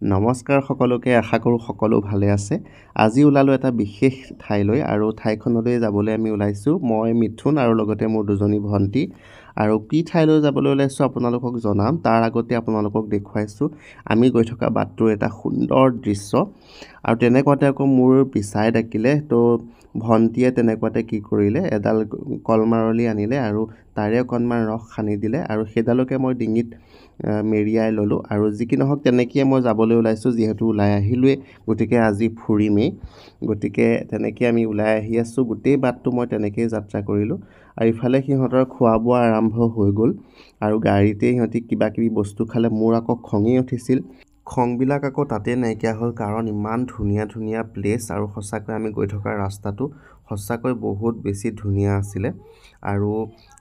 নমস্কাৰ সকলোকে আশা কৰোঁ সকলো ভালে আছে। আজি ওলালোঁ এটা বিশেষ ঠাইলৈ আৰু ঠাইখনলৈ যাবলৈ আমি ওলাইছোঁ মই মিথুন আৰু লগতে মোৰ দুজনী ভণ্টি আৰু কি ঠাইলৈ যাবলৈ ওলাইছোঁ আপোনালোকক জনাম তাৰ আগতে আপোনালোকক দেখুৱাইছোঁ আমি গৈ থকা বাটটোৰ এটা সুন্দৰ দৃশ্য আৰু তেনেকুৱাতে আকৌ মোৰ পিছাই ডাকিলে তো ভণ্টিয়ে তেনেকুৱাতে কি কৰিলে এডাল কলমাৰলি আনিলে আৰু তাৰে অকণমান ৰস সানি দিলে আৰু সেইডালকে মই ডিঙিত মেৰিয়াই ল'লোঁ আৰু যি কি নহওক তেনেকৈয়ে মই যাবলৈ ওলাইছোঁ যিহেতু ওলাই আহিলোঁৱেই গতিকে আজি ফুৰিমেই গতিকে তেনেকৈ আমি ওলাই আহি আছোঁ গোটেই বাটটো মই তেনেকৈয়ে যাত্ৰা কৰিলোঁ আৰু ইফালে সিহঁতৰ খোৱা বোৱা আৰম্ভ হৈ গ'ল আৰু গাড়ীতেই সিহঁতি কিবাকিবি বস্তু খালে মোৰ আকৌ খঙেই উঠিছিল খংবিলাক আকৌ তাতে নাইকিয়া হ'ল কাৰণ ইমান ধুনীয়া ধুনীয়া প্লেচ আৰু সঁচাকৈ আমি গৈ থকা ৰাস্তাটো সঁচাকৈ বহুত বেছি ধুনীয়া আছিলে আৰু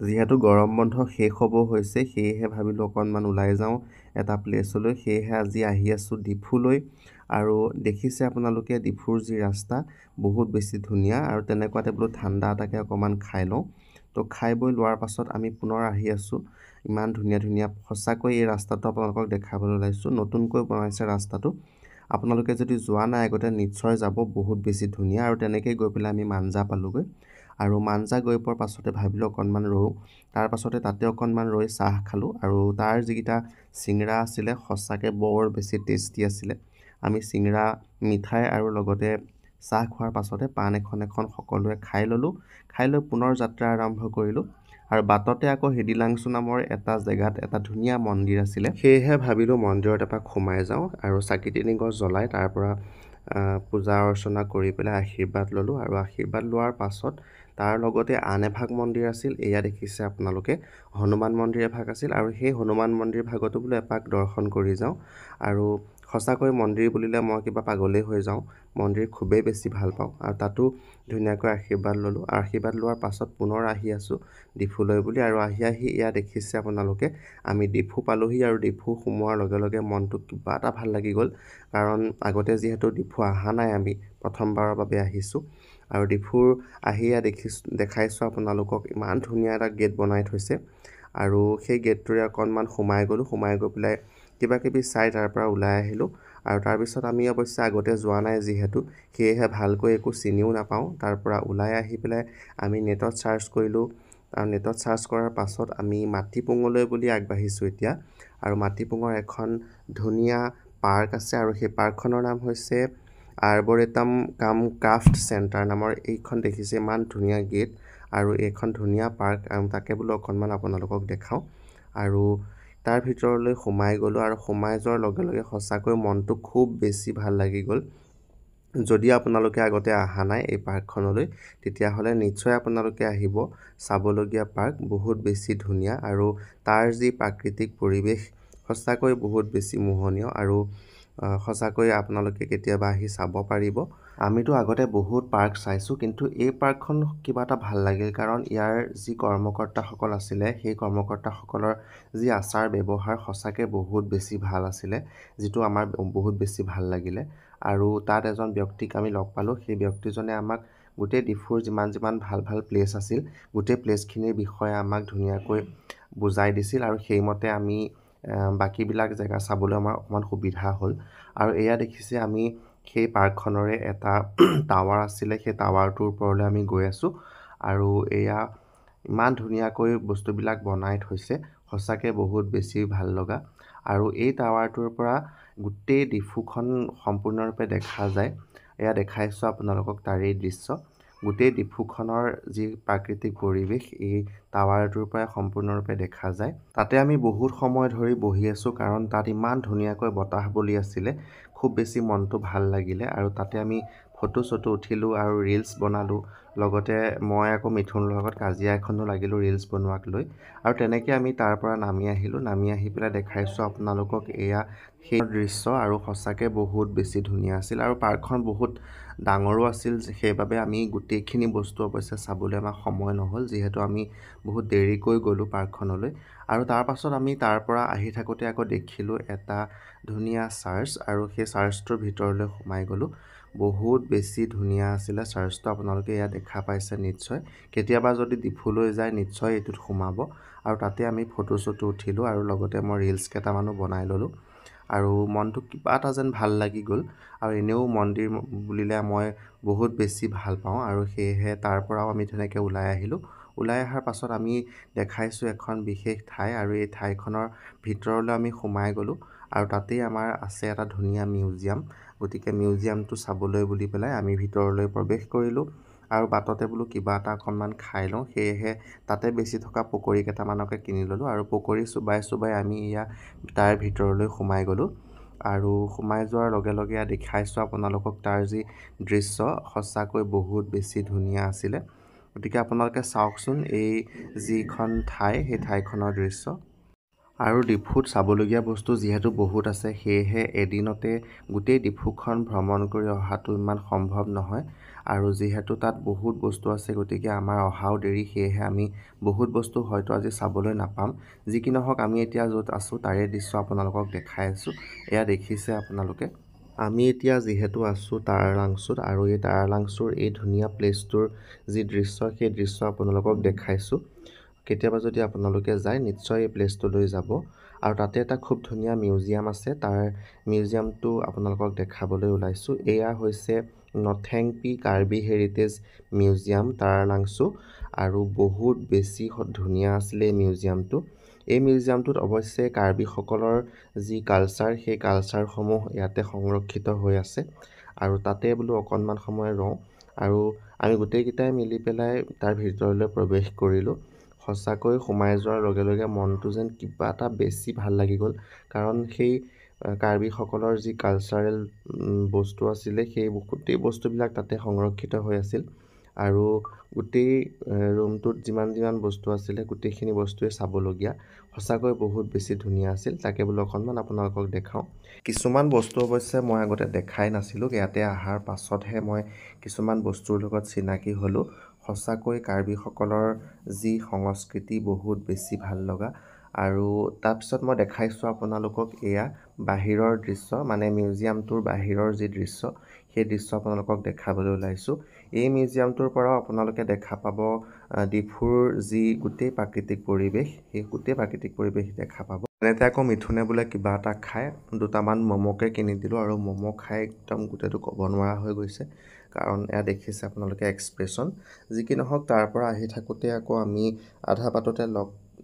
যিহেতু গৰম বন্ধ শেষ হ'ব হৈছে সেয়েহে ভাবিলোঁ অকণমান ওলাই যাওঁ এটা প্লেচলৈ সেয়েহে আজি আহি আছোঁ ডিফুলৈ আৰু দেখিছে আপোনালোকে ডিফুৰ যি ৰাস্তা বহুত বেছি ধুনীয়া আৰু তেনেকুৱাতে বোলো ঠাণ্ডা এটাকে অকণমান খাই লওঁ তো খাই বৈ লোৱাৰ পাছত আমি পুনৰ আহি আছোঁ ইমান ধুনীয়া ধুনীয়া সঁচাকৈ এই ৰাস্তাটো আপোনালোকক দেখাবলৈ ওলাইছোঁ নতুনকৈ বনাইছে ৰাস্তাটো আপোনালোকে যদি যোৱা নাই আগতে নিশ্চয় যাব বহুত বেছি ধুনীয়া আৰু তেনেকৈ গৈ পেলাই আমি মাঞ্জা পালোঁগৈ আৰু মাঞ্জা গৈ পোৱাৰ পাছতে ভাবিলোঁ অকণমান ৰওঁ তাৰ পাছতে তাতে অকণমান ৰৈ চাহ খালোঁ আৰু তাৰ যিকেইটা চিংৰা আছিলে সঁচাকৈ বৰ বেছি টেষ্টি আছিলে আমি চিংৰা মিঠাই আৰু লগতে চাহ খোৱাৰ পাছতে পাণ এখন সকলোৱে খাই ল'লোঁ খাই লৈ পুনৰ যাত্ৰা আৰম্ভ কৰিলোঁ আৰু বাটতে আকৌ হিডিলাংছু নামৰ এটা জেগাত এটা ধুনীয়া মন্দিৰ আছিলে সেয়েহে ভাবিলোঁ মন্দিৰত এপাক সোমাই যাওঁ আৰু চাকি তিনি গছ জ্বলাই তাৰ পৰা পূজা অৰ্চনা কৰি পেলাই আশীৰ্বাদ ল'লোঁ আৰু আশীৰ্বাদ লোৱাৰ পাছত তাৰ লগতে আন এভাগ মন্দিৰ আছিল এয়া দেখিছে আপোনালোকে হনুমান মন্দিৰ এভাগ আছিল আৰু সেই হনুমান মন্দিৰ ভাগতো বোলো এপাক দৰ্শন কৰি যাওঁ আৰু সঁচাকৈ মন্দিৰ বুলিলে মই কিবা পাগলেই হৈ যাওঁ মন্দিৰ খুবেই বেছি ভাল পাওঁ আৰু তাতো ধুনীয়াকৈ আশীৰ্বাদ ল'লোঁ আশীৰ্বাদ লোৱাৰ পাছত পুনৰ আহি আছোঁ ডিফুলৈ বুলি আৰু আহি এয়া দেখিছে আপোনালোকে আমি ডিফু পালোহি আৰু ডিফু সোমোৱাৰ লগে লগে মনটো কিবা এটা ভাল লাগি গ'ল কাৰণ আগতে যিহেতু ডিফু অহা নাই আমি প্ৰথমবাৰৰ বাবে আহিছোঁ আৰু ডিফুৰ আহি দেখাইছোঁ আপোনালোকক ইমান ধুনীয়া এটা গেট বনাই থৈছে আৰু সেই গেটটোৰে অকণমান সোমাই গ'লোঁ সোমাই গৈ পেলাই কিবাকিবি চাই তাৰ পৰা ওলাই আহিলোঁ আৰু তাৰপিছত আমি অৱশ্যে আগতে যোৱা নাই যিহেতু সেয়েহে ভালকৈ একো চিনিও নাপাওঁ তাৰ পৰা ওলাই আহি পেলাই আমি নেটত চাৰ্চ কৰিলোঁ আৰু নেটত চাৰ্চ কৰাৰ পাছত আমি মাটিপুঙলৈ বুলি আগবাঢ়িছোঁ এতিয়া আৰু মাটিপুঙৰ এখন ধুনীয়া পাৰ্ক আছে আৰু সেই পাৰ্কখনৰ নাম হৈছে আৰ্বৰেটাম কাম ক্ৰাফ্ট চেণ্টাৰ নামৰ এইখন দেখিছে ইমান ধুনীয়া গেট আৰু এইখন ধুনীয়া পাৰ্ক তাকে বোলো অকণমান আপোনালোকক দেখাওঁ আৰু তাৰ ভিতৰলৈ সোমাই গ'লোঁ আৰু সোমাই যোৱাৰ লগে লগে সঁচাকৈ মনটো খুব বেছি ভাল লাগি গ'ল যদি আপোনালোকে আগতে অহা নাই এই পাৰ্কখনলৈ তেতিয়াহ'লে নিশ্চয় আপোনালোকে আহিব চাবলগীয়া পাৰ্ক বহুত বেছি ধুনীয়া আৰু তাৰ যি প্ৰাকৃতিক পৰিৱেশ সঁচাকৈ বহুত বেছি মোহনীয় আৰু সঁচাকৈ আপোনালোকে কেতিয়াবা আহি চাব পাৰিব আমিতো আগতে বহুত পাৰ্ক চাইছোঁ কিন্তু এই পাৰ্কখন কিবা এটা ভাল লাগিল কাৰণ ইয়াৰ যি কৰ্মকৰ্তাসকল আছিলে সেই কৰ্মকৰ্তাসকলৰ যি আচাৰ ব্যৱহাৰ সঁচাকৈ বহুত বেছি ভাল আছিলে যিটো আমাৰ বহুত বেছি ভাল লাগিলে আৰু তাত এজন ব্যক্তিক আমি লগ পালোঁ সেই ব্যক্তিজনে আমাক গোটেই ডিফুৰ যিমান ভাল ভাল প্লেচ আছিল গোটেই প্লেচখিনিৰ বিষয়ে আমাক ধুনীয়াকৈ বুজাই দিছিল আৰু সেইমতে আমি বাকীবিলাক জেগা চাবলৈ আমাৰ অকণমান সুবিধা হ'ল আৰু এয়া দেখিছে আমি সেই পাৰ্কখনৰে এটা টাৱাৰ আছিলে সেই টাৱাৰটোৰ ওপৰলৈ আমি গৈ আছোঁ আৰু এয়া ইমান ধুনীয়াকৈ বস্তুবিলাক বনাই থৈছে সঁচাকৈ বহুত বেছি ভাল লগা আৰু এই টাৱাৰটোৰ পৰা গোটেই ডিফুখন সম্পূৰ্ণৰূপে দেখা যায় এয়া দেখাইছোঁ আপোনালোকক তাৰেই দৃশ্য গোটেই ডিফুখনৰ যি প্ৰাকৃতিক পৰিৱেশ এই টাৱাৰটোৰ পৰাই সম্পূৰ্ণৰূপে দেখা যায় তাতে আমি বহুত সময় ধৰি বহি আছোঁ কাৰণ তাত ইমান ধুনীয়াকৈ বতাহ বলি আছিলে খুব বেছি মনটো ভাল লাগিলে আৰু তাতে আমি ফটো চটো উঠিলোঁ আৰু ৰিলছ বনালোঁ লগতে মই আকৌ মিথুনৰ লগত কাজিয়া এখনো লাগিলোঁ ৰিলছ বনোৱাক লৈ আৰু তেনেকৈ আমি তাৰ পৰা নামি আহিলোঁ নামি আহি পেলাই দেখাইছোঁ আপোনালোকক এয়া সেই দৃশ্য আৰু সঁচাকৈ বহুত বেছি ধুনীয়া আছিল আৰু পাৰ্কখন বহুত ডাঙৰো আছিল সেইবাবে আমি গোটেইখিনি বস্তু অৱশ্যে চাবলৈ আমাৰ সময় নহ'ল যিহেতু আমি বহুত দেৰিকৈ গ'লোঁ পাৰ্কখনলৈ আৰু তাৰ পাছত আমি তাৰ পৰা আহি থাকোঁতে আকৌ দেখিলোঁ এটা ধুনীয়া চাৰ্চ আৰু সেই চাৰ্চটোৰ ভিতৰলৈ সোমাই গ'লোঁ বহুত বেছি ধুনীয়া আছিলে চাৰ্চটো আপোনালোকে এয়া দেখা পাইছে নিশ্চয় কেতিয়াবা যদি ডিফুলৈ যায় নিশ্চয় এইটোত সোমাব আৰু তাতে আমি ফটো চটো উঠিলোঁ আৰু লগতে মই ৰিলছ কেইটামানো বনাই ল'লোঁ আৰু মনটো কিবা এটা যেন ভাল লাগি গ'ল আৰু এনেও মন্দিৰ বুলিলে মই বহুত বেছি ভাল পাওঁ আৰু সেয়েহে তাৰ পৰাও আমি ধুনীয়াকৈ ওলাই আহিলোঁ। ওলাই অহাৰ পাছত আমি দেখাইছোঁ এখন বিশেষ ঠাই আৰু এই ঠাইখনৰ ভিতৰলৈ আমি সোমাই গ'লোঁ আৰু তাতেই আমাৰ আছে এটা ধুনীয়া মিউজিয়াম। গতিকে মিউজিয়ামটো চাবলৈ বুলি পেলাই আমি ভিতৰলৈ প্ৰৱেশ কৰিলোঁ আৰু বাটতে বোলো কিবা এটা অকণমান খাই লওঁ, সেয়েহে তাতে বেছি থকা পকৰি কেইটামানকে কিনি ল'লোঁ আৰু পকৰি চোবাই চোবাই আমি তাৰ ভিতৰলৈ সোমাই গ'লোঁ আৰু সোমাই যোৱাৰ লগে লগে দেখাইছোঁ আপোনালোকক তাৰ যি দৃশ্য সঁচাকৈ বহুত বেছি ধুনীয়া আছিলে। গতিকে আপোনালোকে চাওকচোন এই যিখন ঠাই সেই ঠাইখনৰ দৃশ্য। আৰু ডিফুত চাবলগীয়া বস্তু যিহেতু বহুত আছে, সেয়েহে এদিনতে গোটেই ডিফুখন ভ্ৰমণ কৰি অহাটো ইমান সম্ভৱ নহয় আৰু যিহেতু তাত বহুত বস্তু আছে গতিকে আমাৰ অহাও দেৰি, সেয়েহে আমি বহুত বস্তু হয়তো আজি চাবলৈ নাপাম। যি কি নহওক আমি এতিয়া য'ত আছোঁ তাৰে দৃশ্য আপোনালোকক দেখাই আছোঁ। এয়া দেখিছে আপোনালোকে। আমি এতিয়া যিহেতু আছোঁ তাৰালাংচুত আৰু এই তাৰালাংচুৰ এই ধুনীয়া প্লেচটোৰ যি দৃশ্য সেই দৃশ্য আপোনালোকক দেখাইছোঁ। কেতিয়াবা যদি আপোনালোকে যায় নিশ্চয় এই প্লেচটোলৈ যাব আৰু তাতে এটা খুব ধুনীয়া মিউজিয়াম আছে। তাৰ মিউজিয়ামটো আপোনালোকক দেখাবলৈ ওলাইছোঁ। এয়া হৈছে নথেংপি কাৰ্বি হেৰিটেজ মিউজিয়াম তাৰালাংচু আৰু বহুত বেছি ধুনীয়া আছিলে এই মিউজিয়ামটো। এই মিউজিয়ামটোত অৱশ্যে কাৰ্বিসকলৰ যি কালচাৰ সেই কালচাৰসমূহ ইয়াতে সংৰক্ষিত হৈ আছে আৰু তাতে বোলো অকণমান সময় ৰওঁ আৰু আমি গোটেইকেইটাই মিলি পেলাই তাৰ ভিতৰলৈ প্ৰৱেশ কৰিলোঁ। সঁচাকৈ সোমাই যোৱাৰ লগে লগে মনটো যেন কিবা এটা বেছি ভাল লাগি গ'ল, কাৰণ সেই কাৰ্বিসকলৰ যি কালচাৰেল বস্তু আছিলে সেই গোটেই বস্তুবিলাক তাতে সংৰক্ষিত হৈ আছিল আৰু গোটেই ৰুমটোত যিমান বস্তু আছিলে গোটেইখিনি বস্তুৱে চাবলগীয়া। সঁচাকৈ বহুত বেছি ধুনীয়া আছিল। তাকে বোলো অকণমান আপোনালোকক দেখাওঁ। কিছুমান বস্তু অৱশ্যে মই আগতে দেখাই নাছিলোঁ, ইয়াতে অহাৰ পাছতহে মই কিছুমান বস্তুৰ লগত চিনাকি হ'লোঁ। সঁচাকৈ কাৰ্বিসকলৰ যি সংস্কৃতি বহুত বেছি ভাল লগা আৰু তাৰপিছত মই দেখাইছোঁ আপোনালোকক এয়া বাহিৰৰ দৃশ্য, মানে মিউজিয়ামটোৰ বাহিৰৰ যি দৃশ্য সেই দৃশ্য আপোনালোকক দেখাবলৈ ওলাইছোঁ। এই মিউজিয়ামটোৰ পৰাও আপোনালোকে দেখা পাব ডিফুৰ যি গোটেই প্ৰাকৃতিক পৰিৱেশ, সেই গোটেই প্ৰাকৃতিক পৰিৱেশ দেখা পাব। এনেতে আকৌ মিথুনে বোলে কিবা এটা খায়, দুটামান ম'ম'কে কিনি দিলোঁ আৰু ম'ম' খাই একদম গোটেইটো ক'ব নোৱাৰা হৈ গৈছে, কাৰণ এয়া দেখিছে আপোনালোকে এক্সপ্ৰেশ্যন। যি কি নহওক তাৰ পৰা আহি থাকোঁতে আকৌ আমি আধা বাটতে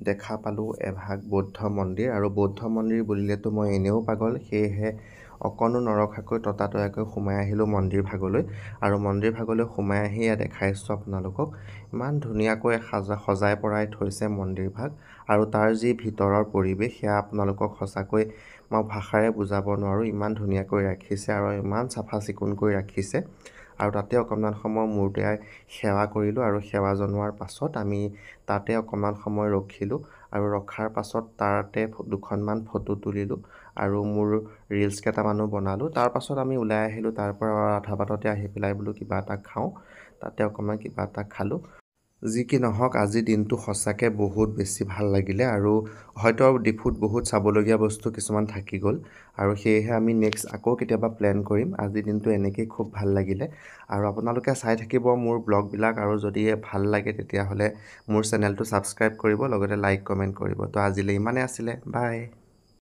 দেখা পালোঁ এভাগ বৌদ্ধ মন্দিৰ আৰু বৌদ্ধ মন্দিৰ বুলিলেতো মই এনেও পাগল, সেয়েহে অকণো নৰখাকৈ ততাতৈয়াকৈ সোমাই আহিলোঁ মন্দিৰ ভাগলৈ আৰু মন্দিৰ ভাগলৈ সোমাই আহি এয়া দেখাইছোঁ আপোনালোকক। ইমান ধুনীয়াকৈ সজাই পৰাই থৈছে মন্দিৰ ভাগ আৰু তাৰ যি ভিতৰৰ পৰিৱেশ সেয়া আপোনালোকক সঁচাকৈ মই ভাষাৰে বুজাব নোৱাৰোঁ। ইমান ধুনীয়াকৈ ৰাখিছে আৰু ইমান চাফা চিকুণকৈ ৰাখিছে আৰু তাতে অকণমান সময় মূৰটোৱাই সেৱা কৰিলোঁ আৰু সেৱা জনোৱাৰ পাছত আমি তাতে অকণমান সময় ৰখিলোঁ আৰু ৰখাৰ পাছত তাতে দুখনমান ফটো তুলিলোঁ আৰু মোৰ ৰিলছ কেইটামানো বনালোঁ। তাৰ পাছত আমি ওলাই আহিলোঁ তাৰ পৰা আধা বাটতে আহি পেলাই বোলো কিবা এটা খাওঁ, তাতে অকণমান কিবা এটা খালোঁ। যি কি নহওক আজিৰ দিনটো সঁচাকৈ বহুত বেছি ভাল লাগিলে আৰু হয়তো ডিফুত বহুত চাবলগীয়া বস্তু কিছুমান থাকি গ'ল আৰু সেয়েহে আমি নেক্সট আকৌ কেতিয়াবা প্লেন কৰিম। আজিৰ দিনটো এনেকেই খুব ভাল লাগিলে আৰু আপোনালোকে চাই থাকিব মোৰ ব্লগবিলাক আৰু যদি ভাল লাগে তেতিয়াহ'লে মোৰ চেনেলটো ছাবস্ক্ৰাইব কৰিব, লগতে লাইক কমেণ্ট কৰিব। তো আজিলৈ ইমানেই আছিলে, বাই।